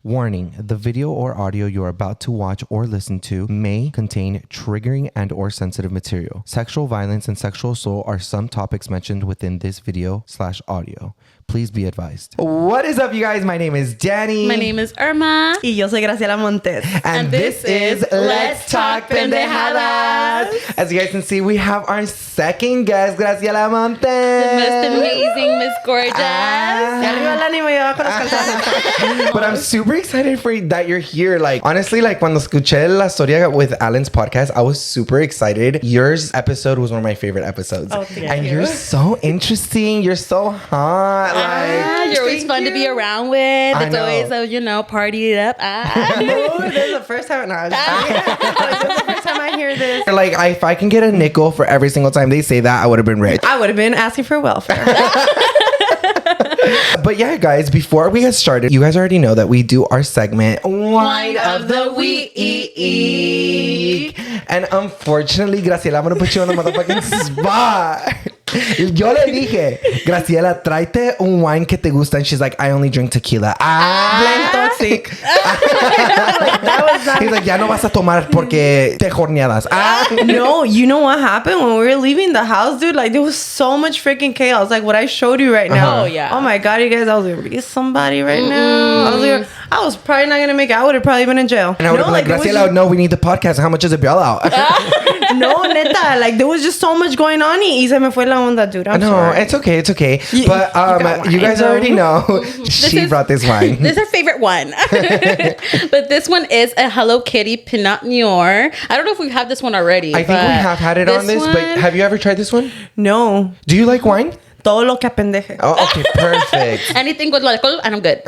Warning, the video or audio you are about to watch or listen to may contain triggering and or sensitive material. Sexual violence and sexual assault are some topics mentioned within this video/audio. Please be advised. What is up, you guys? My name is Danny. My name is Irma. Y yo soy Graciela Montes. And this is Let's Talk Pendejadas. As you guys can see, we have our second guest, Graciela Montes. The most amazing Miss Gorgeous. Y arriba el ánimo y abajo las calzones. But I'm super excited that you're here. Like, honestly, like, cuando escuché la historia with Alan's podcast, I was super excited. Yours episode was one of my favorite episodes. Oh, thank and you. You're so interesting. You're so hot. You're always fun to be around with. It's know. always a, party it up. No, this is the first time. No, I'm just kidding. This is the first time I hear this. Like, if I can get a nickel for every single time they say that, I would have been rich. I would have been asking for welfare. But yeah, guys, before we get started, you guys already know that we do our segment, Wine of the Week. And unfortunately, Graciela, I'm going to put you on the motherfucking spot. Yo le dije, Graciela, tráete un wine que te gusta. And she's like, I only drink tequila. Blame toxic. That was not... He's like, ya no vas a tomar porque te jorneadas. No, you know what happened when we were leaving the house, dude? Like, there was so much freaking chaos. Like, what I showed you right now. Oh, yeah. Oh, my God, you guys. I was going to be somebody right now. I was probably not going to make it. I would have probably been in jail. And I would have been like, Graciela, no, we need the podcast. How much is a bill out? No, neta. Like, there was just so much going on. Y se me fue la onda, dude. I'm sorry. It's okay. It's okay. But got you guys wine, already know she brought this wine. This is our favorite one. But this one is a Hello Kitty Pinot Noir. I don't know if we've had this one already. I think we have had it on this, but have you ever tried this one? No. Do you like wine? Todo lo que apendeje. Oh, okay, perfect. Anything with alcohol, and I'm good.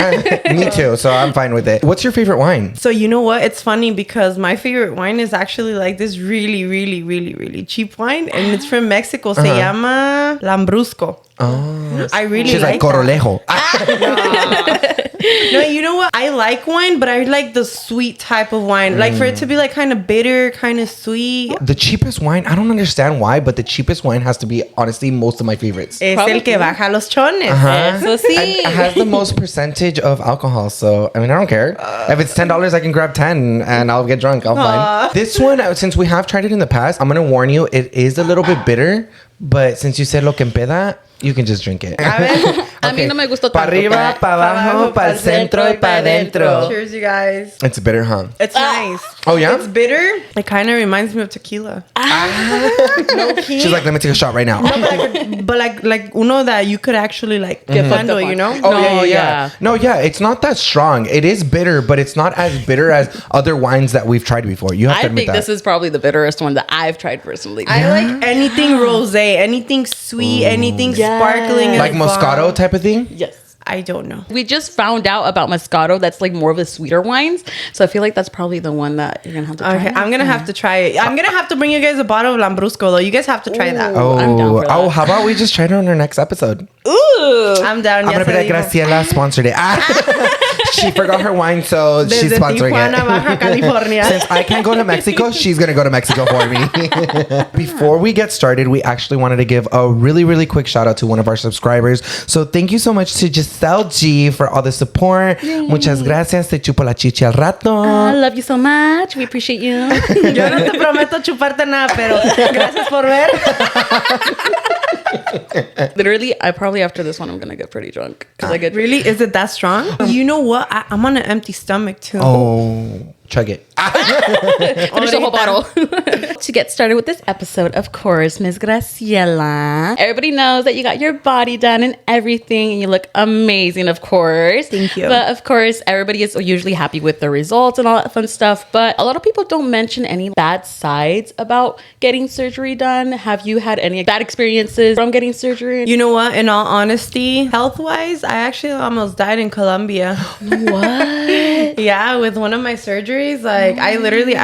Me too, so I'm fine with it. What's your favorite wine? So you know what? It's funny because my favorite wine is actually like this really, really, really, really cheap wine. And it's from Mexico. Se llama Lambrusco. Oh. I really She's like Corolejo. No, you know what? I like wine, but I like the sweet type of wine. Like for it to be like kind of bitter, kind of sweet. The cheapest wine, I don't understand why, but the cheapest wine has to be, honestly, most of my favorites. Es el que baja los chones. Eso sí. And it has the most percentage of alcohol, so I mean, I don't care. If it's $10, I can grab 10 and I'll get drunk. I'll fine. This one, since we have tried it in the past, I'm gonna warn you, it is a little bit bitter, but since you said lo que empeda, you can just drink it. A mí no me gustó Pa' tanto. arriba, pa' abajo, pa' el centro y pa' dentro. Cheers, you guys. It's bitter, huh? It's nice. Oh, yeah? It's bitter. It kind of reminds me of tequila. No key. She's like, let me take a shot right now. But like uno that you could actually like handle, you know? Oh, yeah. No, yeah, it's not that strong. It is bitter, but it's not as bitter as other wines that we've tried before. You have to I admit think that. this is probably the bitterest one that I've tried personally. I like anything rosé, anything sweet, anything sparkling. like and Moscato bomb. type of thing? Yes. I don't know. We just found out about Moscato. That's like more of the sweeter wines. So I feel like that's probably the one that you're going to have to try. Okay, I'm gonna have to try it. I'm gonna have to bring you guys a bottle of Lambrusco though. You guys have to try that. I'm down for that. How about we just try it on our next episode? Ooh. I'm down. I'm going to be like, Graciela sponsored it. She forgot her wine, so she's Desde sponsoring Tijuana, it. Baja California. Since I can't go to Mexico, she's going to go to Mexico for me. Before we get started, we actually wanted to give a really, really quick shout out to one of our subscribers. So thank you so much to Giselle G for all the support. Yay. Muchas gracias. Te chupo la chichi al rato. I love you so much. We appreciate you. Yo no te prometo chuparte nada, pero gracias por ver. Literally, I probably after this one, I'm going to get pretty drunk. Because I get Really? Is it that strong? You know what? I'm on an empty stomach too. Oh, chug it. finish the whole bottle. To get started with this episode, of course, Ms. Graciela. Everybody knows that you got your body done and everything, and you look amazing, of course. Thank you. But of course, everybody is usually happy with the results and all that fun stuff. But a lot of people don't mention any bad sides about getting surgery done. Have you had any bad experiences from getting surgery? You know what? In all honesty, health-wise, I actually almost died in Colombia. What? Yeah, with one of my surgeries, like I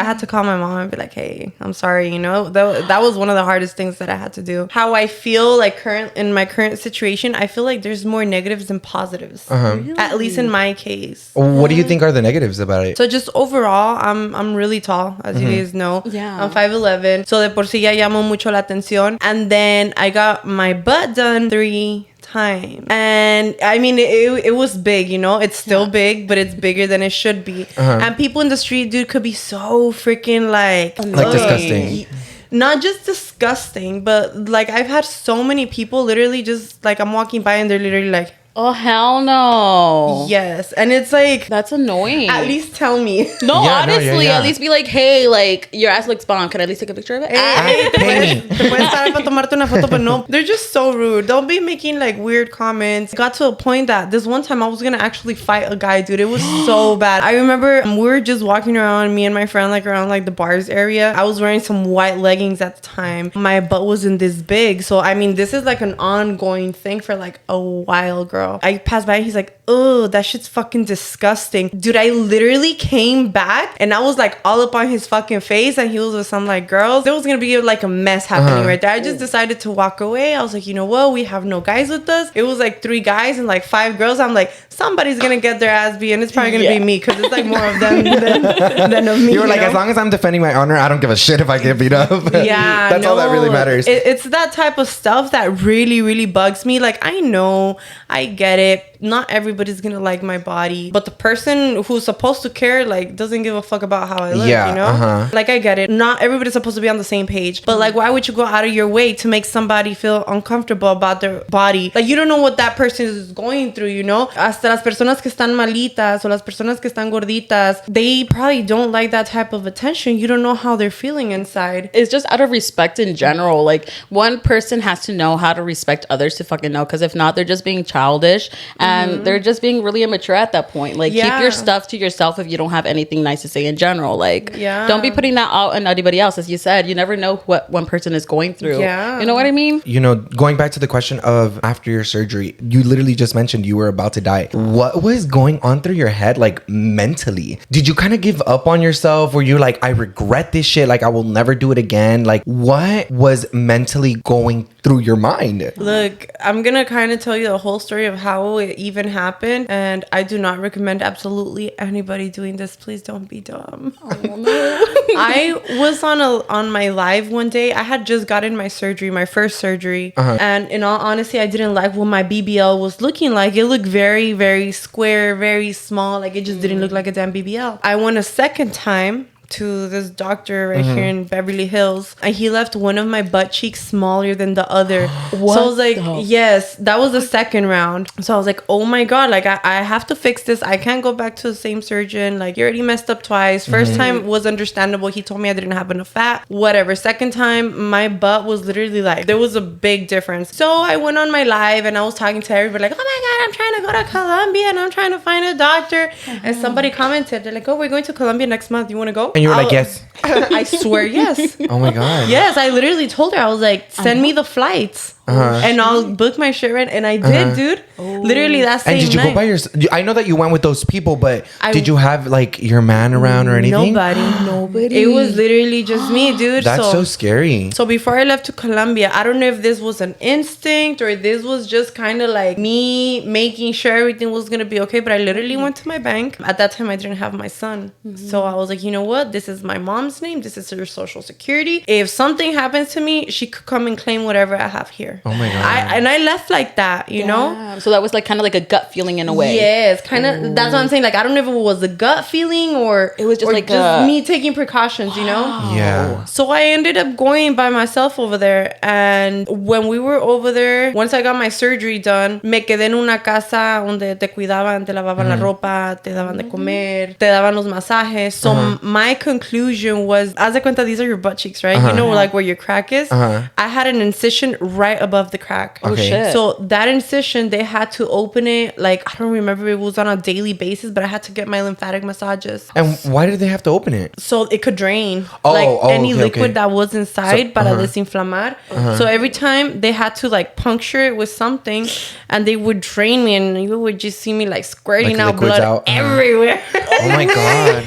had to call my mom and be like, "Hey, I'm sorry." You know, that was one of the hardest things that I had to do. How I feel like in my current situation, I feel like there's more negatives than positives. Really? At least in my case. What do you think are the negatives about it? So just overall, I'm really tall, as you guys know. Yeah. I'm 5'11". So de por sí ya llamo mucho la atención. And then I got my butt done 3 time. And I mean, it was big, you know? It's still big, but it's bigger than it should be. And people in the street, dude, could be so freaking like disgusting. Not just disgusting, but like I've had so many people literally just like I'm walking by and they're literally like, oh, hell no. yes. And it's like, that's annoying. at least tell me. No, Yeah, honestly, yeah. at least be like, hey, like, your ass looks bomb. Can I at least take a picture of it? Pay me. Te puedes estar para tomarte una foto, but no, they're just so rude. Don't be making like weird comments. Got to a point that this one time I was gonna actually fight a guy, dude. It was so bad. I remember we were just walking around, me and my friend, like around like the bars area. I was wearing some white leggings at the time. My butt wasn't this big. So, I mean, this is like an ongoing thing for like a while, girl. I passed by and he's like, oh, that shit's fucking disgusting. Dude, I literally came back and I was like all up on his fucking face and he was with some like girls. There was gonna be like a mess happening right there. I just decided to walk away. I was like, you know what? We have no guys with us. It was like 3 guys and like 5 girls. I'm like, somebody's gonna get their ass beat and it's probably gonna be me because it's like more of them than of me. You were like, as long as I'm defending my honor, I don't give a shit if I get beat up. Yeah, That's all that really matters. It's that type of stuff that really, really bugs me. Like, I know, I get it. Not everybody's gonna like my body, but the person who's supposed to care, like, doesn't give a fuck about how I look, Yeah, you know? Like, I get it. Not everybody's supposed to be on the same page, but like, why would you go out of your way to make somebody feel uncomfortable about their body? Like, you don't know what that person is going through, you know? Hasta las personas que están malitas o las personas que están gorditas, they probably don't like that type of attention. You don't know how they're feeling inside. It's just out of respect in general. Like, one person has to know how to respect others to fucking know, because if not, they're just being childish and they're just being really immature at that point. Like, keep your stuff to yourself if you don't have anything nice to say in general. Like, don't be putting that out on anybody else. As you said, you never know what one person is going through. You know what I mean? You know, going back to the question of after your surgery, you literally just mentioned you were about to die. What was going on through your head, like, mentally? Did you kind of give up on yourself? Were you like, I regret this shit, like I will never do it again? Like, what was mentally going through your mind? Look, I'm gonna kind of tell you the whole story of how it even happened, and I do not recommend absolutely anybody doing this. Please don't be dumb. Oh, no. I was on my live one day. I had just gotten my surgery, my first surgery, and in all honesty, I didn't like what my BBL was looking like. It looked very, very square, very small. Like, it just didn't look like a damn BBL. I went a second time to this doctor right here in Beverly Hills, and he left one of my butt cheeks smaller than the other. So I was like, yes, that was the second round. So I was like, oh my god, like I have to fix this. I can't go back to the same surgeon. Like, you already messed up twice. First time was understandable. He told me I didn't have enough fat, whatever. Second time, my butt was literally like, there was a big difference. So I went on my live and I was talking to everybody like, oh my god, I'm trying to go to Colombia and I'm trying to find a doctor. And somebody commented, they're like, oh, we're going to Colombia next month, you want to go? And you were like, yes. I swear, yes. Oh my god. Yes, I literally told her, I was like, send me the flights. And I'll book my shit right. And I did, dude. Literally that same night. And did you go by yourself? I know that you went with those people, but did you have like your man around or anything? Nobody. It was literally just me, dude. That's so scary. So before I left to Colombia, I don't know if this was an instinct or this was just kind of like me making sure everything was going to be okay. But I literally went to my bank. At that time, I didn't have my son. So I was like, you know what? This is my mom's name. This is her social security. If something happens to me, she could come and claim whatever I have here. Oh my god. I left like that, you know? So that was like kind of like a gut feeling in a way. Yes, kind of. That's what I'm saying. Like, I don't know if it was a gut feeling or it was just like just me taking precautions, you know? Yeah. So I ended up going by myself over there. And when we were over there, once I got my surgery done, me quedé en una casa donde te cuidaban, te lavaban la ropa, te daban de comer, te daban los masajes. So my conclusion was, haz de cuenta, these are your butt cheeks, right? You know, like where your crack is? I had an incision right above the crack. Oh, shit. So that incision, they had to open it, like, I don't remember if it was on a daily basis, but I had to get my lymphatic massages. And why did they have to open it? So it could drain Any liquid that was inside para desinflamar. So every time they had to like puncture it with something, and they would drain me, and you would just see me like squirting Like out blood out. everywhere. Oh my god.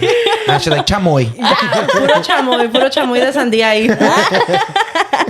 And she's like, chamoy. Puro chamoy de sandía ahí.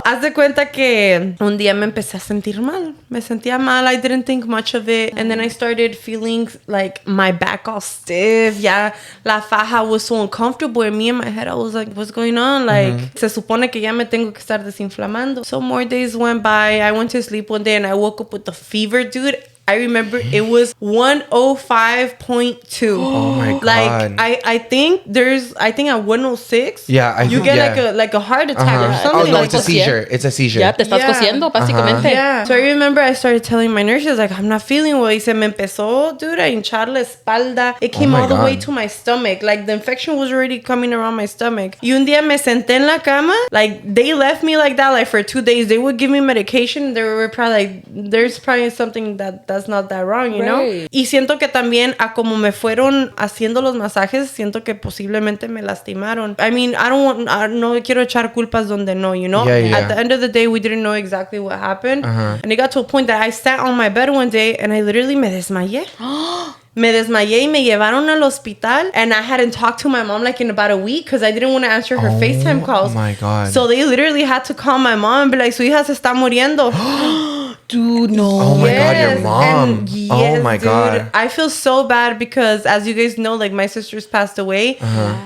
Haz de cuenta que un día me empecé a sentir mal. Me sentía mal. I didn't think much of it. And then I started feeling like my back all stiff. Yeah, la faja was so uncomfortable. And me in my head, I was like, what's going on? Like, se supone que ya me tengo que estar desinflamando. So more days went by. I went to sleep one day and I woke up with a fever, dude. I remember it was 105.2. Oh my God. Like I think at 106. Yeah, you get like a heart attack or Oh something. no, Like it's a seizure. It's a seizure. Ya te estás cosiendo, básicamente. yeah. So I remember I started telling my nurses, like, I'm not feeling well. Y se me empezó, dude, a hinchar la espalda. It came all the way to my stomach. Like, the infection was already coming around my stomach. Y un día me senté en la cama. Like, they left me like that, like, for 2 days. They would give me medication. They were probably like, there's probably something that's not that wrong, you know? Y siento que también, a como me fueron haciendo los masajes, siento que posiblemente me lastimaron. I mean, no quiero echar culpas donde no, you know? Yeah. At the end of the day, we didn't know exactly what happened. And it got to a point that I sat on my bed one day and I literally me desmayé. Me desmayé y me llevaron al hospital, and I hadn't talked to my mom like in about a week because I didn't want to answer her FaceTime calls. Oh my God. So they literally had to call my mom and be like, su hija se está muriendo. Dude, no. Oh my God, your mom. And yes, Oh my God. dude, I feel so bad because, as you guys know, like, my sisters passed away.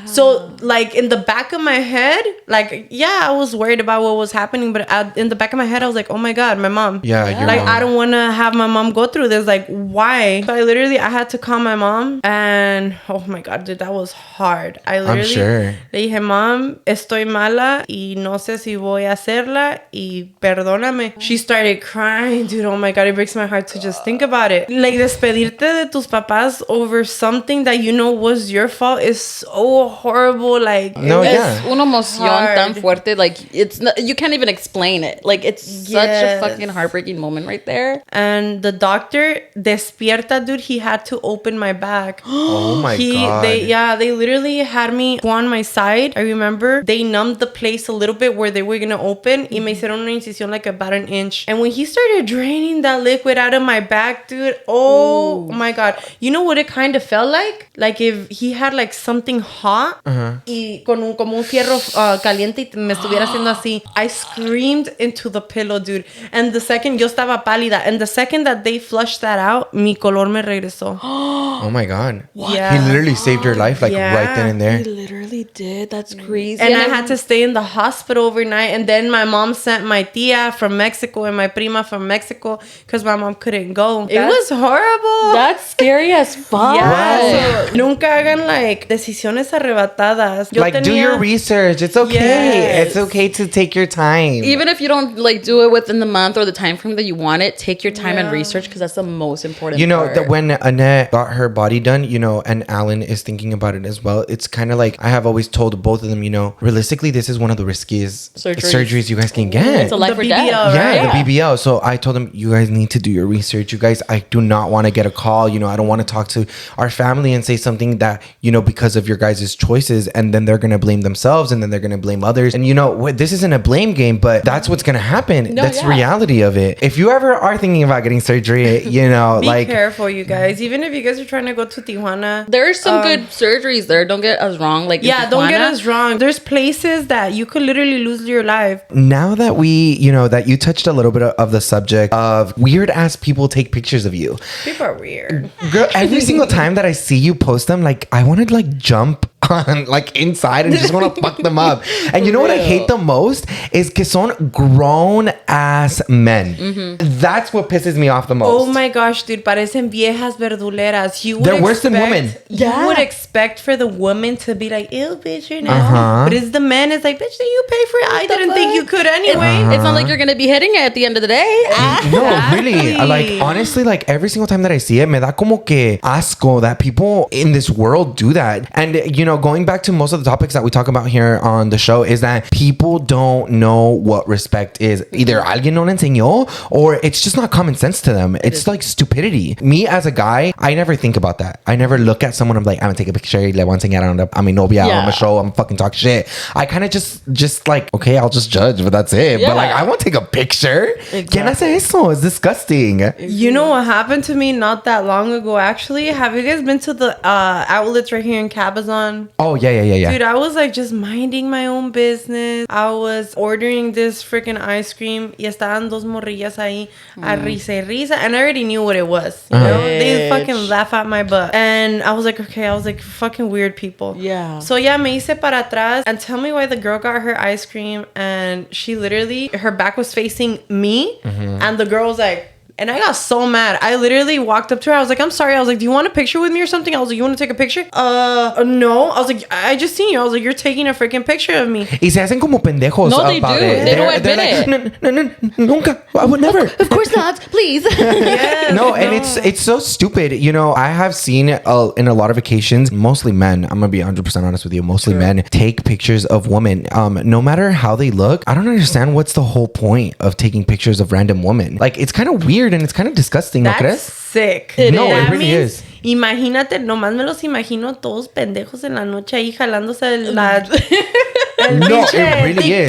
So, like, in the back of my head, like, yeah, I was worried about what was happening, but in the back of my head, I was like, oh my God, my mom. Yeah, your Like, mom. I don't want to have my mom go through this. Like, why? So I had to call my mom, and oh my God, dude, that was hard. I'm sure. Le dije, Mom, estoy mala y no sé si voy a hacerla y perdóname. She started crying, dude. Oh my God, it breaks my heart to just think about it. Like, despedirte de tus papás over something that you know was your fault is so horrible. Like, No, it was yeah. Una emoción hard. tan fuerte, like, it's not, you can't even explain it. Like, it's such a Yes. fucking heartbreaking moment right there. And the doctor, despierta, dude, he had to open my back. Oh my God. They literally had me go on my side. I remember they numbed the place a little bit where they were gonna open. Y me hicieron una incisión like about an inch. And when he started draining that liquid out of my back, dude, oh my God. You know what it kind of felt like? Like if he had like something hot y como un fierro caliente y me estuviera haciendo así. I screamed into the pillow, dude. And the second, yo estaba pálida. And the second that they flushed that out, mi color me regresó. Oh my God. Yeah. He literally saved your life, like, right then and there. He literally did. That's crazy. And I had to stay in the hospital overnight. And then my mom sent my tia from Mexico and my prima from Mexico because my mom couldn't go. It was horrible. That's scary as fuck. Yeah. So, nunca hagan, like, decisiones arrebatadas. Yo Like, do your research. It's okay. Yes. It's okay to take your time. Even if you don't, like, do it within the month or the time frame that you want it, take your time and research because that's the most important You know, part. that when Annette got her body done, you know, and Alan is thinking about it as well, it's kind of like, I have always told both of them, you know, realistically, this is one of the riskiest surgeries you guys can get. It's a life The or death. BBL, Yeah, right? the BBL. So I told them, you guys need to do your research. You guys, I do not want to get a call. You know, I don't want to talk to our family and say something that, you know, because of your guys' choices, and then they're going to blame themselves, and then they're going to blame others. And, you know, this isn't a blame game, but that's what's going to happen. That's the reality of it. If you ever are thinking about getting surgery, you know, Be like... careful, you guys. Even if you guys are trying to go to Tijuana. There are some good surgeries there. Don't get us wrong. Like, in Don't get Tijuana. us wrong. There's places that you could literally lose your life. Now that that you touched a little bit of the subject of weird ass people take pictures of you. People are weird. Girl, every single time that I see you post them, like, I want to, like, jump on, like, inside and just want to fuck them up. And you know what I hate the most is que son grown ass men. That's what pisses me off the most. Oh my gosh, dude. Parecen viejas verduleras. They're worse than women. You would expect for the woman to be like, ew, bitch, you know. But it's the man. It's like, bitch, do you pay for it? I didn't think you could anyway. It's not like you're going to be hitting it at the end of the day. No, really. Like, honestly, like, every single time that I see it, me da como que asco that people in this world do that. And, you know, going back to most of the topics that we talk about here on the show is that people don't know what respect is, either either alguien no le enseñó or it's just not common sense to them. It's like stupidity. Me as a guy, I never think about that. I never look at someone, I'm like, I'm gonna take a picture, le voy a enseñar a mi novia, I'm gonna show, I'm fucking talk shit. I kind of just like, okay, I'll just judge, but that's it. But like, I won't take a picture. Exactly. ¿Quién hace eso? It's disgusting. You know what happened to me not that long ago, actually? Have you guys been to the outlets right here in Cabazon? Oh, yeah. Dude, I was like just minding my own business. I was ordering this freaking ice cream y estaban dos morrillas ahí a risa y risa. And I already knew what it was. You know? They fucking laugh at my butt. And I was like, okay, I was like, fucking weird people. Yeah. So yeah, me hice para atrás and tell me why the girl got her ice cream and she literally, her back was facing me and the girl was like, and I got so mad. I literally walked up to her. I was like, I'm sorry. I was like, do you want a picture with me or something? I was like, you want to take a picture? No. I was like, I just seen you. I was like, you're taking a freaking picture of me. Y se hacen como pendejos No, they about do. it. They don't admit like, no, nunca. I would never. Of course not. Please. Yes, No, and it's so stupid. You know, I have seen in a lot of occasions, mostly men, I'm gonna be 100% honest with you, mostly men take pictures of women. No matter how they look, I don't understand what's the whole point of taking pictures of random women. Like, it's kind of weird and it's kind of disgusting, ¿no That's crees? sick. No, That it really means, is. Imagínate, nomás me los imagino todos pendejos en la noche ahí jalándose la... No, it really is.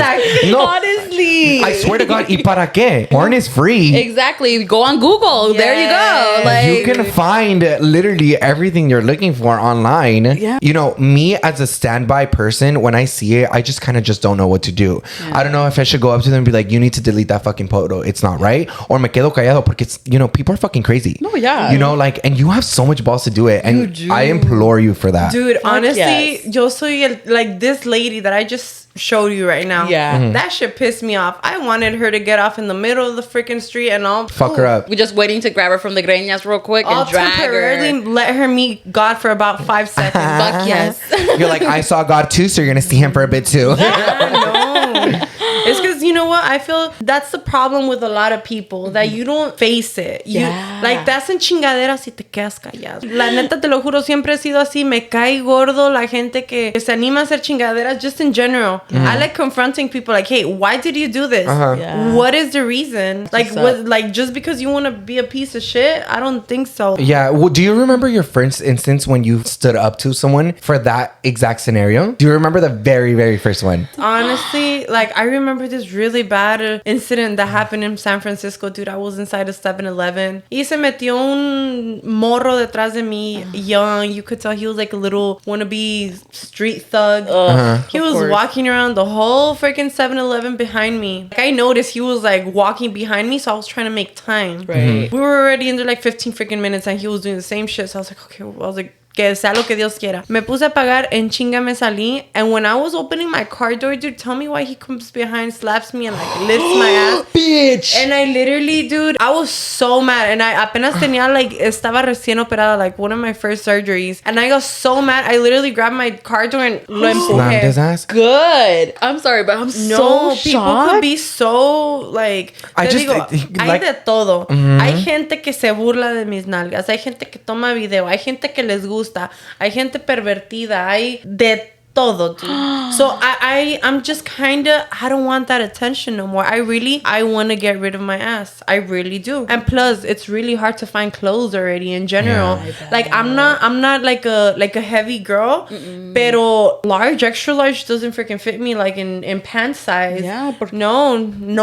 No, Honestly. I swear to God, ¿y para qué? Porn is free. Exactly. Go on Google. There you go. Yes. Like, You can find literally everything you're looking for online. Yeah. You know, me as a standby person, when I see it, I just kind of just don't know what to do. I don't know if I should go up to them and be like, you need to delete that fucking photo. It's not right. Or me quedo callado porque it's, you know, people are fucking crazy. No, yeah. You know, like, and you have so much balls to do it. And I implore you for that. Dude, honestly, yes. yo soy like this lady that I just showed you right now. Yeah. That shit pissed me off. I wanted her to get off in the middle of the freaking street and all. Fuck her up. we're just waiting to grab her from the greñas real quick I'll and drag temporarily her. let her meet God for about 5 seconds. Fuck yes. You're like, I saw God too, so you're going to see him for a bit too. I know. It's because, you know what? I feel that's the problem with a lot of people, that you don't face it. You, Yeah. like, te hacen chingaderas y te quedas callado. La neta, te lo juro, siempre he sido así. Me cae gordo la gente que se anima a hacer chingaderas just in general. I like confronting people like, hey, why did you do this? Yeah. What is the reason? Like, What's what? up? Like, just because you want to be a piece of shit? I don't think so. Yeah. Well, do you remember your first instance when you stood up to someone for that exact scenario? Do you remember the very, very first one? Honestly, like, I remember this really bad incident that happened in San Francisco, dude. I was inside a 7-Eleven. Y se metió un morro detrás de mí, young. You could tell he was like a little wannabe street thug. He was course. walking around the whole freaking 7-Eleven behind me. Like, I noticed he was like walking behind me, so I was trying to make time. Right. We were already in there like 15 freaking minutes and he was doing the same shit. So I was like, okay, I was like, que sea lo que Dios quiera. Me puse a pagar, en chinga me salí. And when I was opening my car door, dude, tell me why he comes behind, slaps me, and like lifts my ass. Bitch. And I literally, dude, I was so mad. And I apenas tenía, like, estaba recién operada, like, one of my first surgeries. And I got so mad. I literally grabbed my car door and lo Slammed his empujé. ass. Good. I'm sorry, but I'm No, so people shocked. could be so, like, I te just, digo, hay like- de todo. Hay gente que se burla de mis nalgas. Hay gente que toma video. Hay gente que les gusta. Hay gente pervertida. Hay de todo, dude. So I'm just kind of, I don't want that attention no more. I want to get rid of my ass. I really do. And plus, it's really hard to find clothes already in general. Yeah. Like, I'm not like a heavy girl, pero large, extra large doesn't freaking fit me like in pant size. Yeah, No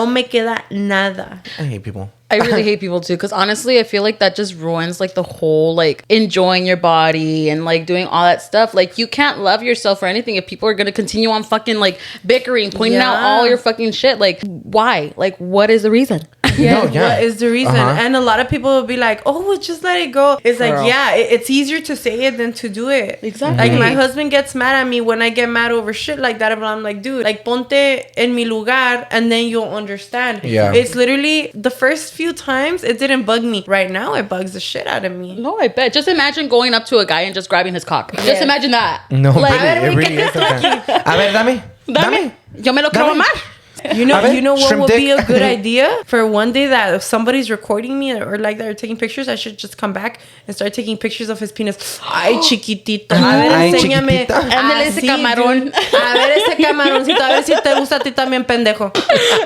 me queda nada. I hate people. I really hate people too, because honestly, I feel like that just ruins like the whole like enjoying your body and like doing all that stuff. Like, you can't love yourself or anything if people are gonna continue on fucking like bickering, pointing out Yeah. all your fucking shit. Like, why? Like, what is the reason? Yeah, No, yeah. what is the reason? And a lot of people will be like, oh, well, just let it go. It's Girl. like, yeah, it's easier to say it than to do it. Exactly. Like, my husband gets mad at me when I get mad over shit like that, but I'm like, dude, like, ponte en mi lugar and then you'll understand. Yeah. It's literally the first few times it didn't bug me. Right now it bugs the shit out of me. No, I bet. Just imagine going up to a guy and just grabbing his cock. Just imagine that. No, Like, really, it really is sometimes. A ver, dame. Dame. Yo me lo quiero Dame. mamar. You know what shrimp would be dick. a good idea for one day that if somebody's recording me or like they're taking pictures, I should just come back and start taking pictures of his penis. Ay, chiquitito. A ver, Ay, enséñame. chiquitita. Ándale ese Así, camarón. dude. A ver ese camaroncito. A ver si te gusta a ti también, pendejo.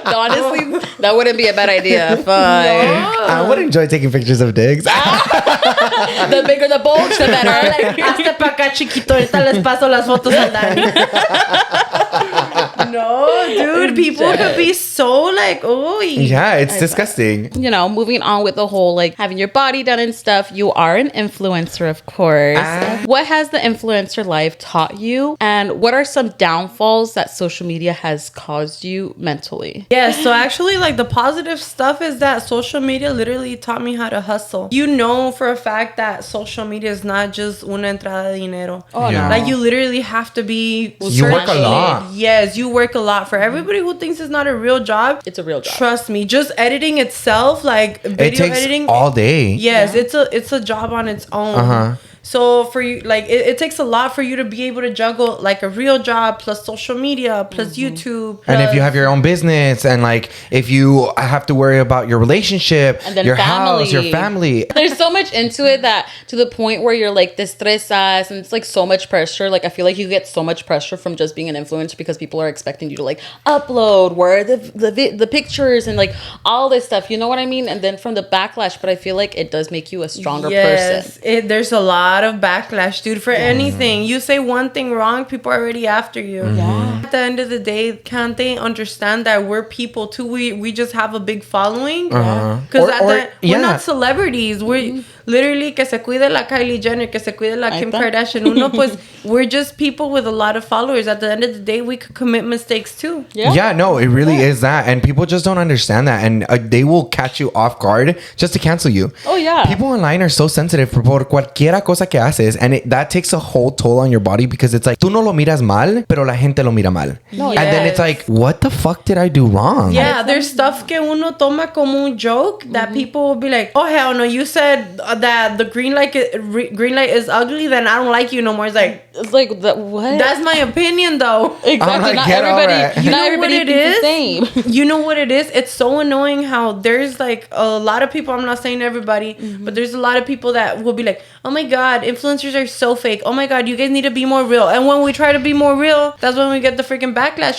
Honestly, that wouldn't be a bad idea. Fine. I would enjoy taking pictures of dicks. The bigger the bulge, the better. Like, Hazte pa' acá, chiquito. Ahorita les paso las fotos al Dani. No, dude. People could be so like, oh. Yeah, it's disgusting. you know, moving on with the whole like having your body done and stuff, you are an influencer, of course. What has the influencer life taught you? And what are some downfalls that social media has caused you mentally? Yeah, so actually, like, the positive stuff is that social media literally taught me how to hustle. You know for a fact that social media is not just una entrada de dinero. Oh, Yeah. no. Like, you literally have to be... You work a lot. Yes, you work a lot. For everybody who thinks it's not a real job, It's a real job. trust me, just editing itself, like, video It takes editing... all day. Yes, it's a job on its own. Uh-huh. So for you, like, it takes a lot for you to be able to juggle like a real job plus social media plus YouTube. And if you plus- have your own business and like if you have to worry about your relationship, And then your family. house, your family. There's so much into it that to the point where you're like te estresas and it's like so much pressure. Like I feel like you get so much pressure from just being an influencer because people are expecting you to like upload where the pictures and like all this stuff. You know what I mean? And then from the backlash, but I feel like it does make you a stronger person. There's a lot of backlash, dude, for anything. You say one thing wrong, people are already after you. Yeah. At the end of the day, can't they understand that we're people too? We just have a big following. Because we're not celebrities. We're literally que se cuide la Kylie Jenner, que se cuide la Kim Kardashian. Uno, pues, we're just people with a lot of followers. At the end of the day, we could commit mistakes too. Yeah, no, it really is that. And people just don't understand that. And they will catch you off guard just to cancel you. Oh, yeah. People online are so sensitive por cualquiera cosa que haces. And that takes a whole toll on your body because it's like, tú no lo miras mal, pero la gente lo mira mal. No, And then it's like, what the fuck did I do wrong? Yeah, there's stuff que uno toma como un joke that people will be like, oh, hell no, you said that the green light is ugly, then I don't like you no more. It's like, what? that's my opinion though. Exactly. I'm like, Not get over everybody. it. You Not know everybody what it thinks the same. You know what it is? It's so annoying how there's like a lot of people, I'm not saying everybody, but there's a lot of people that will be like, oh my God, influencers are so fake. Oh my God, you guys need to be more real. And when we try to be more real, that's when we get the freaking backlash.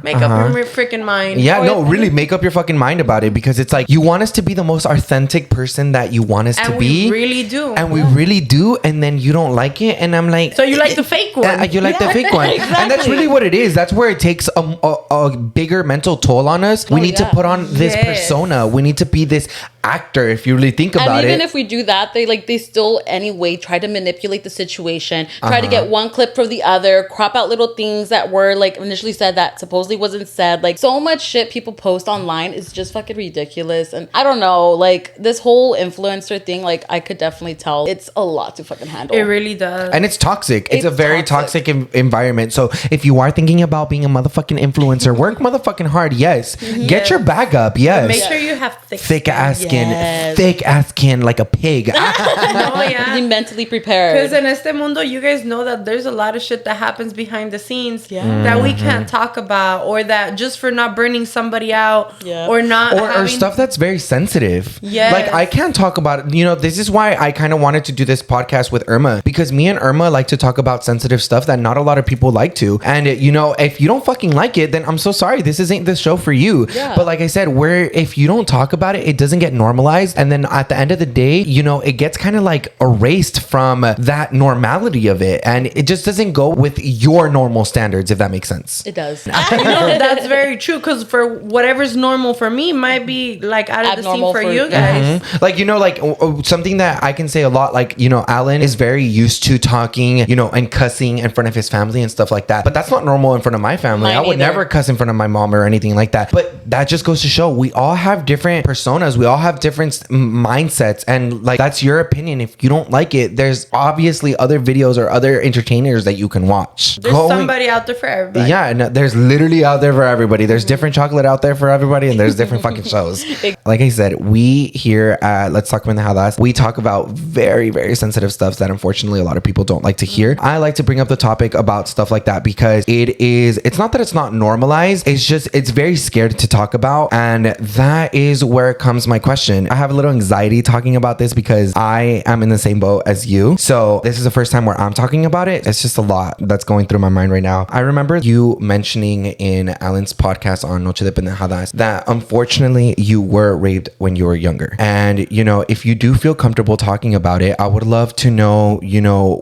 Make up your freaking mind. Yeah, no, really make up your fucking mind about it because it's like you want us to be the most authentic person that you want us to be. And we really do. And we really do. And then you don't like it. And I'm like... So you like the fake one. You like the fake one. Exactly. And that's really what it is. That's where it takes a bigger mental toll on us. We need to put on this persona. We need to be this actor if you really think about and even it. if we do that, they still anyway try to manipulate the situation, try to get one clip from the other, crop out little things that were like initially said that supposedly wasn't said. Like so much shit people post online is just fucking ridiculous. And I don't know, like this whole influencer thing, like I could definitely tell it's a lot to fucking handle. It really does. And it's toxic. It's a very toxic environment. So if you are thinking about being a motherfucking influencer, work motherfucking hard. Yes. Get your bag up. Yes. Make sure you have thick ass skin. Yes. Thick ass skin like a pig. No, yeah. Be mentally prepared. Because in este mundo, you guys know that there's a lot of shit that happens behind the scenes that we can't talk about, or that just for not burning somebody out, or not or stuff that's very sensitive. Yes. Like I can't talk about it. You know, this is why I kind of wanted to do this podcast with Irma, because me and Irma like to talk about sensitive stuff that not a lot of people like to. And you know, if you don't fucking like it, then I'm so sorry. This isn't the show for you. Yeah. But like I said, if you don't talk about it, it doesn't get normalized. And then at the end of the day, you know, it gets kind of like erased from that normality of it. And it just doesn't go with your normal standards, if that makes sense. It does. No, that's very true. Because for whatever's normal for me might be like out of the scene Abnormal for for- you guys. Like, you know, like something that I can say a lot, like, you know, Alan is very used to talking, you know, and cussing in front of his family and stuff like that. But that's not normal in front of my family. Mine I would either. never cuss in front of my mom or anything like that. But that just goes to show we all have different personas. We all have different mindsets. And like, that's your opinion. If you don't like it, there's obviously other videos or other entertainers that you can watch. There's somebody out there for everybody. Yeah, no, there's literally out there for everybody. There's different chocolate out there for everybody, and there's different fucking shows. Like I said, we here at Let's Talk Pendejadas we talk about very, very sensitive stuff that unfortunately a lot of people don't like to hear. I like to bring up the topic about stuff like that because it's not that it's not normalized. It's very scared to talk about. And that is where comes my question. I have a little anxiety talking about this because I am in the same boat as you. So this is the first time where I'm talking about it. It's just a lot that's going through my mind right now. I remember you mentioning in Alan's podcast on Noche de Pendejadas that unfortunately you were raped when you were younger. And, if you do feel comfortable talking about it, I would love to know,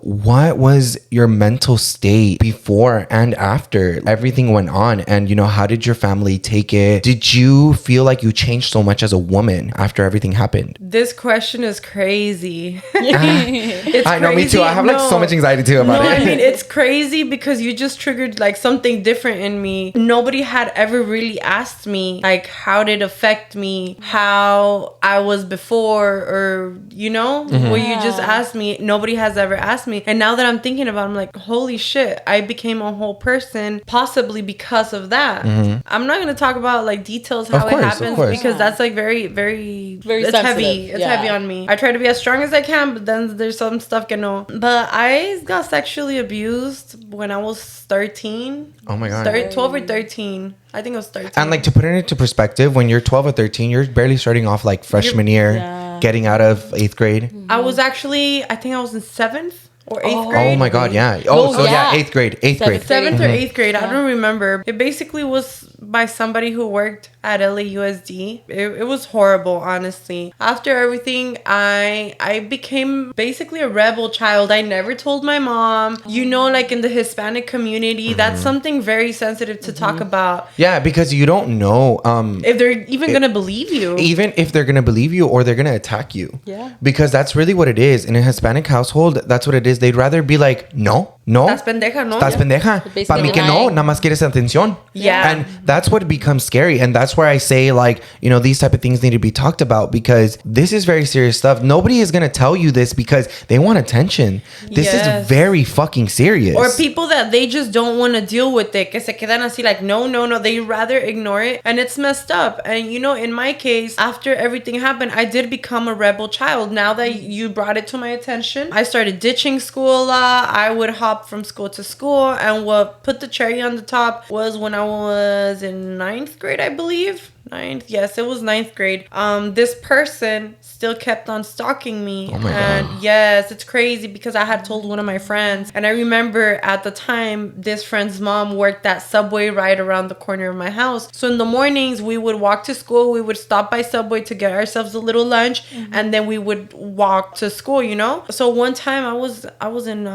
what was your mental state before and after everything went on? And, how did your family take it? Did you feel like you changed so much as a woman after everything happened? This question is crazy. I know, me too. I have so much anxiety too about it. I mean, it's crazy because you just triggered like something different in me. Nobody had ever really asked me like how did it affect me, how I was before, or what you just asked me. Nobody has ever asked me. And now that I'm thinking about it, I'm like, holy shit, I became a whole person possibly because of that. I'm not gonna talk about like details how it happens because that's like very, very, very it's sensitive. heavy. It's heavy on me. I try to be as strong as I can, but then there's some stuff But I got sexually abused when I was 13. Oh my god. 12 or 13. I think it was 13. And like, to put it into perspective, when you're 12 or 13, you're barely starting off like freshman year, getting out of 8th grade. I was actually, I think I was in 7th or 8th grade. Oh my god, yeah. 8th grade. 7th or 8th grade. I don't remember. It basically was by somebody who worked at LAUSD. It was horrible, honestly. After everything, I became basically a rebel child. I never told my mom. Like in the Hispanic community, that's something very sensitive to talk about. Yeah, because you don't know if they're even gonna believe you. Even if they're gonna believe you or they're gonna attack you. Yeah. Because that's really what it is. In a Hispanic household, that's what it is. They'd rather be like, no. Estás pendeja, ¿no? Estás pendeja. Para mí que no, nada más quieres atención. Yeah. And that's what becomes scary. And that's where I say, like, these type of things need to be talked about because this is very serious stuff. Nobody is going to tell you this because they want attention. This is very fucking serious. Or people that they just don't want to deal with it. Que se quedan así like, no. They rather ignore it. And it's messed up. And, in my case, after everything happened, I did become a rebel child. Now that you brought it to my attention, I started ditching school a lot. I would hop from school to school. And what put the cherry on the top was when I was in 9th grade, I believe. 9th, yes, it was 9th grade. This person still kept on stalking me. Oh my God. Yes, it's crazy because I had told one of my friends. And I remember at the time, this friend's mom worked at Subway right around the corner of my house. So in the mornings, we would walk to school. We would stop by Subway to get ourselves a little lunch. And then we would walk to school, So one time I was in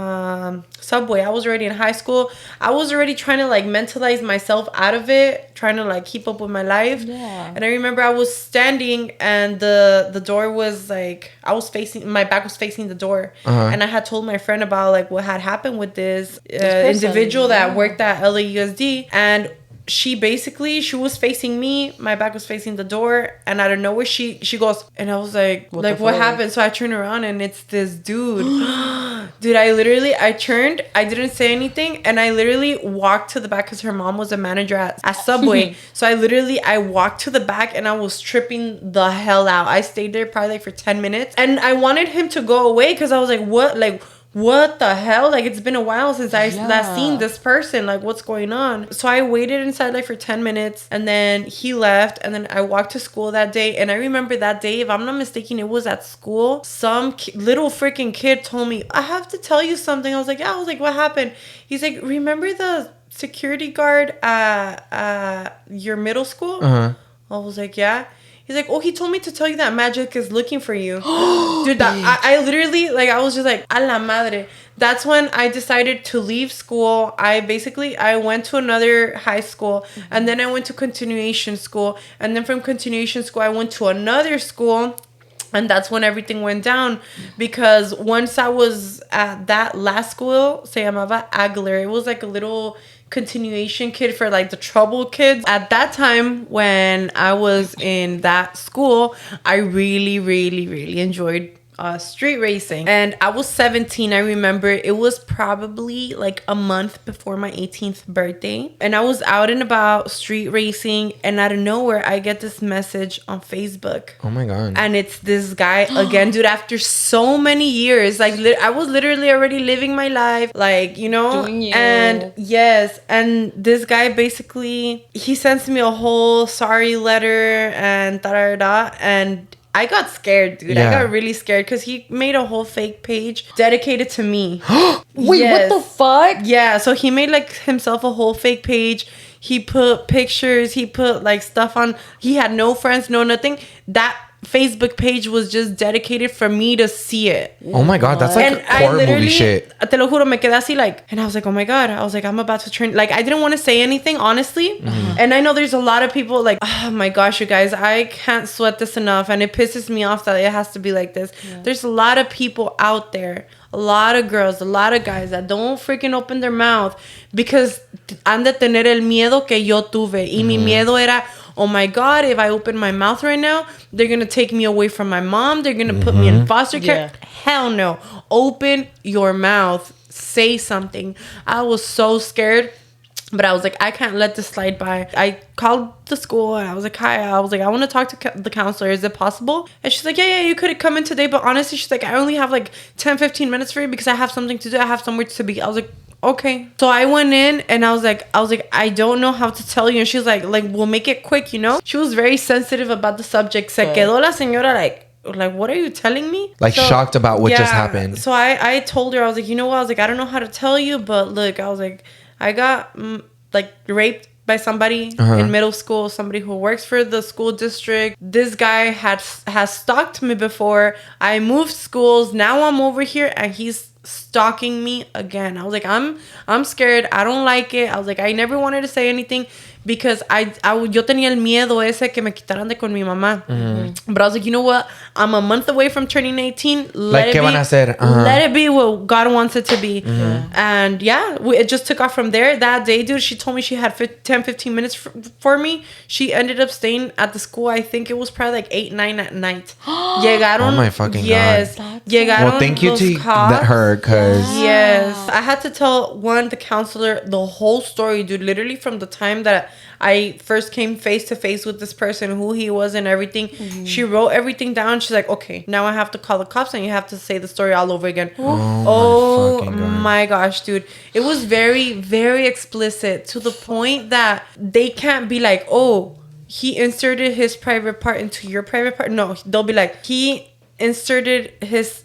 Subway. I was already in high school. I was already trying to like mentalize myself out of it, trying to like keep up with my life. Yeah. And I remember I was standing and the door was like, my back was facing the door. And I had told my friend about like what had happened with this individual that worked at LAUSD. And she was facing me, my back was facing the door, and out of nowhere she goes, and I was like what happened? So I turned around and it's this dude. Dude, I turned, I didn't say anything, and I literally walked to the back because her mom was a manager at Subway. So I walked to the back and I was tripping the hell out. I stayed there probably like for 10 minutes and I wanted him to go away because I was like, what the hell? Like, it's been a while since I last seen this person. Like, what's going on? So I waited inside like for 10 minutes and then he left. And then I walked to school that day. And I remember that day, if I'm not mistaken, it was at school. Some little freaking kid told me, I have to tell you something. I was like, yeah. I was like, what happened? He's like, remember the security guard at your middle school? I was like, yeah. He's like, oh, he told me to tell you that Magic is looking for you. Dude, I literally, like, I was just like, a la madre. That's when I decided to leave school. I went to another high school. And then I went to continuation school. And then from continuation school, I went to another school. And that's when everything went down. Because once I was at that last school, se llamaba Aguilar. It was like a little continuation kid for like the troubled kids. At that time when I was in that school, I really, really, really enjoyed street racing, and I was 17. I remember it was probably like a month before my 18th birthday, and I was out and about street racing, and out of nowhere I get this message on Facebook. Oh my god. And it's this guy again, dude, after so many years. Like I was literally already living my life, like, you know. Doing you. And yes, and this guy basically, he sends me a whole sorry letter and da-da-da-da, and I got scared, dude. Yeah. I got really scared because he made a whole fake page dedicated to me. Wait, Yes. what the fuck? Yeah, so he made like himself a whole fake page. He put pictures, he put like stuff on. He had no friends, no nothing. That Facebook page was just dedicated for me to see it. Oh my god, that's like horror movie shit. Te lo juro, me quedé así like, and I was like, oh my god. I was like, I'm about to turn, like, I didn't want to say anything, honestly. And I know there's a lot of people like, oh my gosh, you guys, I can't sweat this enough. And it pisses me off that it has to be like this. Yeah. There's a lot of people out there, a lot of girls, a lot of guys that don't freaking open their mouth because han de tener el miedo que yo tuve. Y mi miedo era, oh my god, if I open my mouth right now, they're gonna take me away from my mom. They're gonna put me in foster care. Yeah. Hell no. Open your mouth. Say something. I was so scared. But I was like, I can't let this slide by. I called the school and I was like, hi. I was like, I want to talk to the counselor. Is it possible? And she's like, yeah, you could come in today. But honestly, she's like, I only have like 10, 15 minutes for you because I have something to do. I have somewhere to be. I was like, okay. So I went in and I was like, I don't know how to tell you. And she's like, we'll make it quick, you know? She was very sensitive about the subject. Se quedó la señora like, what are you telling me? Like, so, shocked about what just happened. So I told her, I was like, you know what? I was like, I don't know how to tell you, but look, I was like, I got like raped by somebody in middle school, somebody who works for the school district. This guy has stalked me before. I moved schools. Now I'm over here and he's stalking me again. I was like, I'm scared. I don't like it. I was like, I never wanted to say anything because yo tenía el miedo ese que me quitaran de con mi mamá. But I was like, you know what? I'm a month away from turning 18. Let it be what God wants it to be. And yeah, it just took off from there. That day, dude, she told me she had 10, 15 minutes for me. She ended up staying at the school. I think it was probably like 8, 9 at night. Llegaron. Oh my fucking yes, God. Llegaron. Well, thank you to her because... Yes. I had to tell the counselor, the whole story, dude. Literally from the time that I first came face to face with this person, who he was and everything. She wrote everything down. She's like, okay, now I have to call the cops and you have to say the story all over again. Oh my gosh, dude. It was very, very explicit to the point that they can't be like, oh, he inserted his private part into your private part. No, they'll be like, he inserted his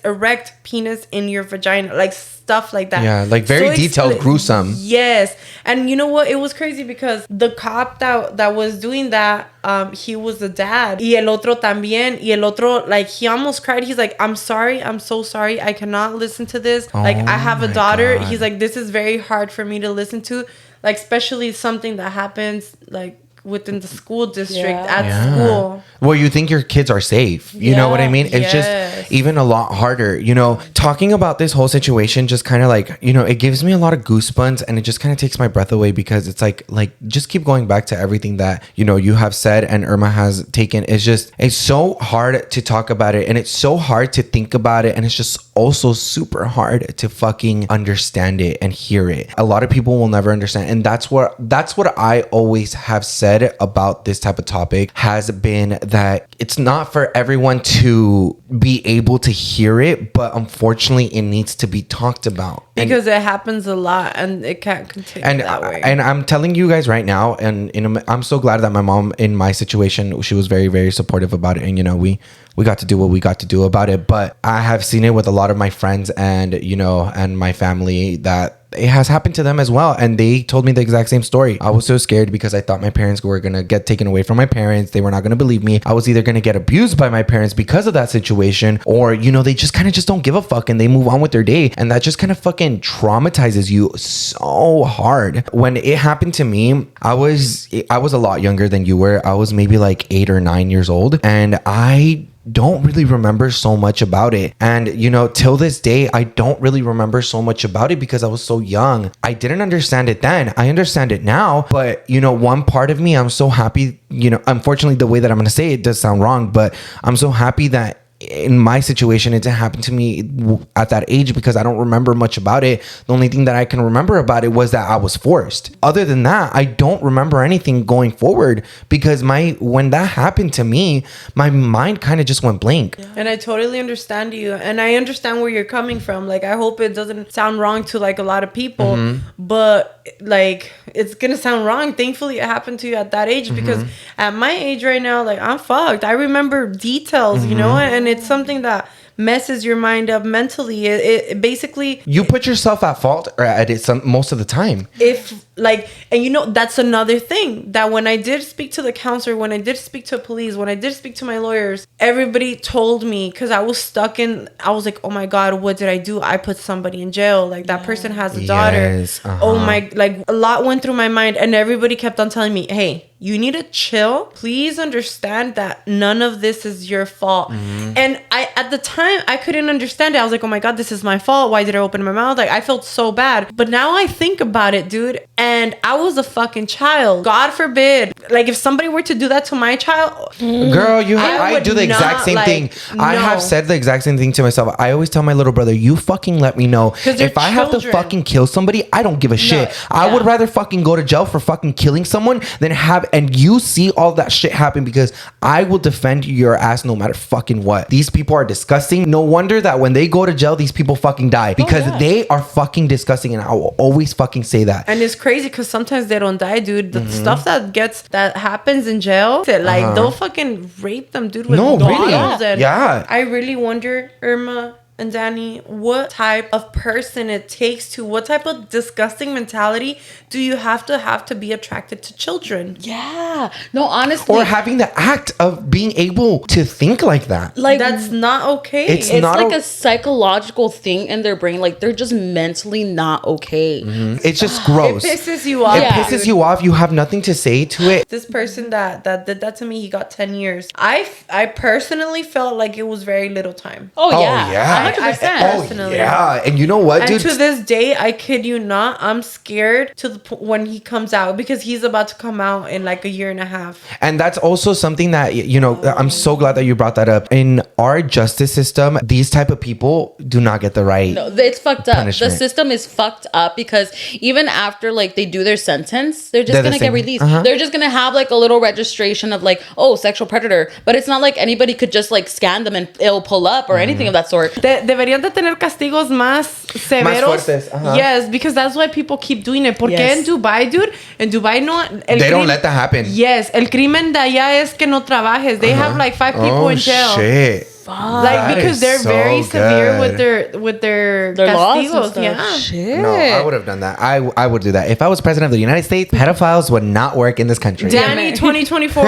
erect penis in your vagina, like stuff like that. Yeah, like very detailed, gruesome. Yes. And you know what? It was crazy because the cop that was doing that, he was the dad. Y el otro también. Y el otro, like, he almost cried. He's like, I'm sorry. I'm so sorry. I cannot listen to this. Like, I have a daughter. God. He's like, this is very hard for me to listen to. Like, especially something that happens, like, within the school district at school. Well, you think your kids are safe. You know what I mean? It's just even a lot harder. You know, talking about this whole situation just kind of like, you know, it gives me a lot of goosebumps and it just kind of takes my breath away because it's like just keep going back to everything that, you know, you have said and Irma has taken. It's so hard to talk about it and it's so hard to think about it and it's just also super hard to fucking understand it and hear it. A lot of people will never understand, and that's what I always have said about this type of topic has been that it's not for everyone to be able to hear it, but unfortunately it needs to be talked about because it happens a lot and it can't continue that way. And I'm telling you guys right now, and you know, I'm so glad that my mom in my situation, she was very, very supportive about it, and you know, we got to do what we got to do about it. But I have seen it with a lot of my friends and, you know, and my family that it has happened to them as well. And they told me the exact same story. I was so scared because I thought my parents were going to get taken away from my parents. They were not going to believe me. I was either going to get abused by my parents because of that situation, or, you know, they just kind of just don't give a fuck and they move on with their day. And that just kind of fucking traumatizes you so hard. When it happened to me, I was a lot younger than you were. I was maybe like 8 or 9 years old. And I don't really remember so much about it. And, you know, till this day, I don't really remember so much about it because I was so young. I didn't understand it then. I understand it now. But, you know, one part of me, I'm so happy, you know, unfortunately, the way that I'm going to say it does sound wrong, but I'm so happy that in my situation, it didn't happen to me at that age because I don't remember much about it. The only thing that I can remember about it was that I was forced. Other than that, I don't remember anything going forward because when that happened to me, my mind kind of just went blank. Yeah. And I totally understand you, and I understand where you're coming from. Like, I hope it doesn't sound wrong to like a lot of people, but like, it's gonna sound wrong. Thankfully, it happened to you at that age, because at my age right now, like, I'm fucked. I remember details, you know, and it's something that messes your mind up mentally. It basically, you put yourself at fault or at it most of the time. If like, and you know, that's another thing, that when I did speak to the counselor, when I did speak to police, when I did speak to my lawyers, everybody told me, because I was stuck in, I was like, oh my God, what did I do? I put somebody in jail. Like, that person has a daughter. Yes, Oh my, like, a lot went through my mind, and everybody kept on telling me, hey, you need to chill. Please understand that none of this is your fault. And at the time, I couldn't understand it. I was like, oh my God, this is my fault. Why did I open my mouth? Like, I felt so bad. But now I think about it, dude, and I was a fucking child. God forbid. Like, if somebody were to do that to my child, girl, I do the exact same thing. I have said the exact same thing to myself. I always tell my little brother, you fucking let me know. If I have to fucking kill somebody, I don't give a shit. I would rather fucking go to jail for fucking killing someone than and you see all that shit happen, because I will defend your ass no matter fucking what. These people are disgusting. No wonder that when they go to jail, these people fucking die, because they are fucking disgusting, and I will always fucking say that. And it's crazy because sometimes they don't die, dude. The stuff that happens in jail, like, they'll fucking rape them, dude, with bottles. Really? And yeah. I really wonder, Irma and Danny, what type of person it takes to, what type of disgusting mentality do you have to be attracted to children? Yeah. No, honestly. Or having the act of being able to think like that. Like, that's not okay. It's like a psychological thing in their brain. Like, they're just mentally not okay. It's just gross. It pisses you off. It pisses you off. You have nothing to say to it. This person that did that to me, he got 10 years. I personally felt like it was very little time. Oh yeah. 100%. Personally. Yeah. And you know what, dude? And to this day, I kid you not, I'm scared to the when he comes out, because he's about to come out in like a year and a half. And that's also something that, you know, I'm so glad that you brought that up. In our justice system, these type of people do not get the right. No, it's fucked up. punishment. The system is fucked up, because even after like they do their sentence, they're just gonna get released. They're just gonna have like a little registration of like, oh, sexual predator. But it's not like anybody could just like scan them and it'll pull up or anything of that sort. Deberían de tener castigos más severos. Más fuertes. Yes, because that's why people keep doing it. Porque en Dubai, dude, in Dubai no. They don't let that happen. Yes, el crimen de allá es que no trabajes. They have like 5 people in jail. Shit. Like, That because is they're so very severe good. with their laws castigos. and stuff. Yeah. Shit. No, I would have done that. I would do that. If I was president of the United States, pedophiles would not work in this country. Danny, 2024.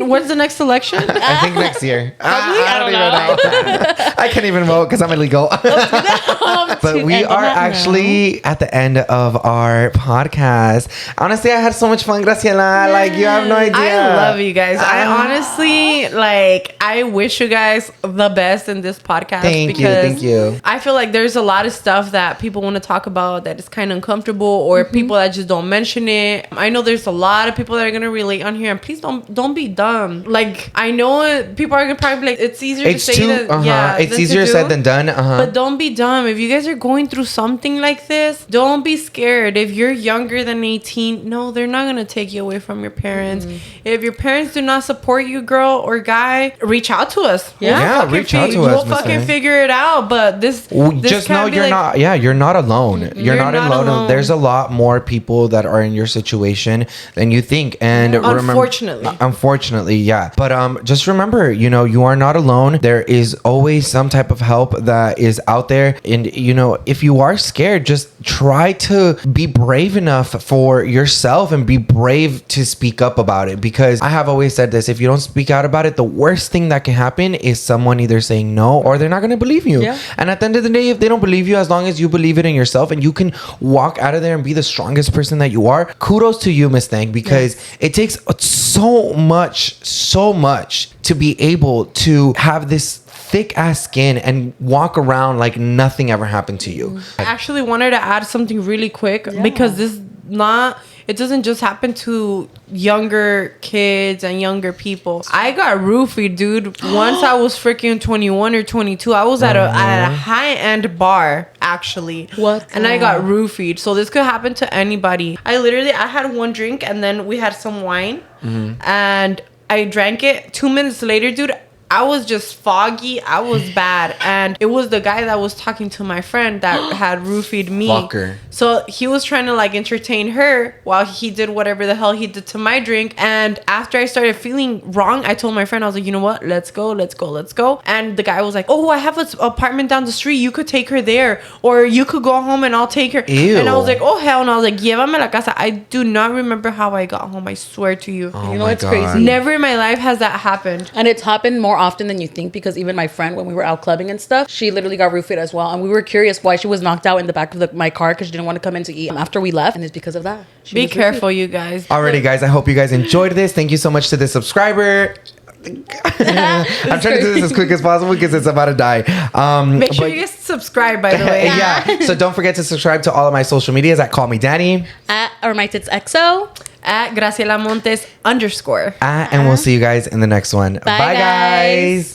When's the next election? I think next year. I don't know. I can't even vote because I'm illegal. But we are actually at the end of our podcast. Honestly, I had so much fun, Graciela. Like, you have no idea. I love you guys. I honestly, like, I wish you guys the best in this podcast. Thank you. I feel like there's a lot of stuff that people want to talk about that is kind of uncomfortable, or people that just don't mention it. I know there's a lot of people that are gonna relate on here, and please don't be dumb. Like, I know people are gonna probably be like, it's easier to say that. It's easier said than done. But don't be dumb. If you guys are going through something like this, don't be scared. If you're younger than 18, no, they're not gonna take you away from your parents. If your parents do not support you, girl or guy, reach out to us. Reach out to us. We'll fucking figure it out. But this just know you're not. Yeah, you're not alone. You're not alone. There's a lot more people that are in your situation than you think. And unfortunately, yeah. But just remember, you know, you are not alone. There is always some type of help that is out there. And you know, if you are scared, just try to be brave enough for yourself and be brave to speak up about it. Because I have always said this: if you don't speak out about it, the worst thing that can happen is someone either saying no or they're not going to believe you. And at the end of the day, if they don't believe you, as long as you believe it in yourself and you can walk out of there and be the strongest person that you are, kudos to you, Miss Thang, because it takes so much to be able to have this thick ass skin and walk around like nothing ever happened to you. I actually wanted to add something really quick because this it doesn't just happen to younger kids and younger people. I got roofied, dude. Once I was freaking 21 or 22. I was at a high-end bar, actually. What? And I got roofied. So this could happen to anybody. I had one drink and then we had some wine. And I drank it. 2 minutes later, dude, I was just foggy. I was bad. And it was the guy that was talking to my friend that had roofied me. Fucker. So he was trying to like entertain her while he did whatever the hell he did to my drink. And after I started feeling wrong, I told my friend, I was like, you know what? Let's go. And the guy was like, oh, I have an apartment down the street. You could take her there. Or you could go home and I'll take her. Ew. And I was like, oh, hell. And I was like, llévame a la casa. I do not remember how I got home. I swear to you. You know, it's crazy. Never in my life has that happened. And it's happened more often than you think, because even my friend, when we were out clubbing and stuff, she literally got roofied as well. And we were curious why she was knocked out in the back of my car because she didn't want to come in to eat after we left. And it's because of that. She Be was careful, roofied. you guys. Alrighty, guys. I hope you guys enjoyed this. Thank you so much to the subscriber. I'm trying to do this as quick as possible because it's about to die. Make sure you guys subscribe, by the way. Yeah. So don't forget to subscribe to all of my social medias at Call Me Danny. Or my tits XO. At Graciela Montes _. And we'll see you guys in the next one. Bye, guys.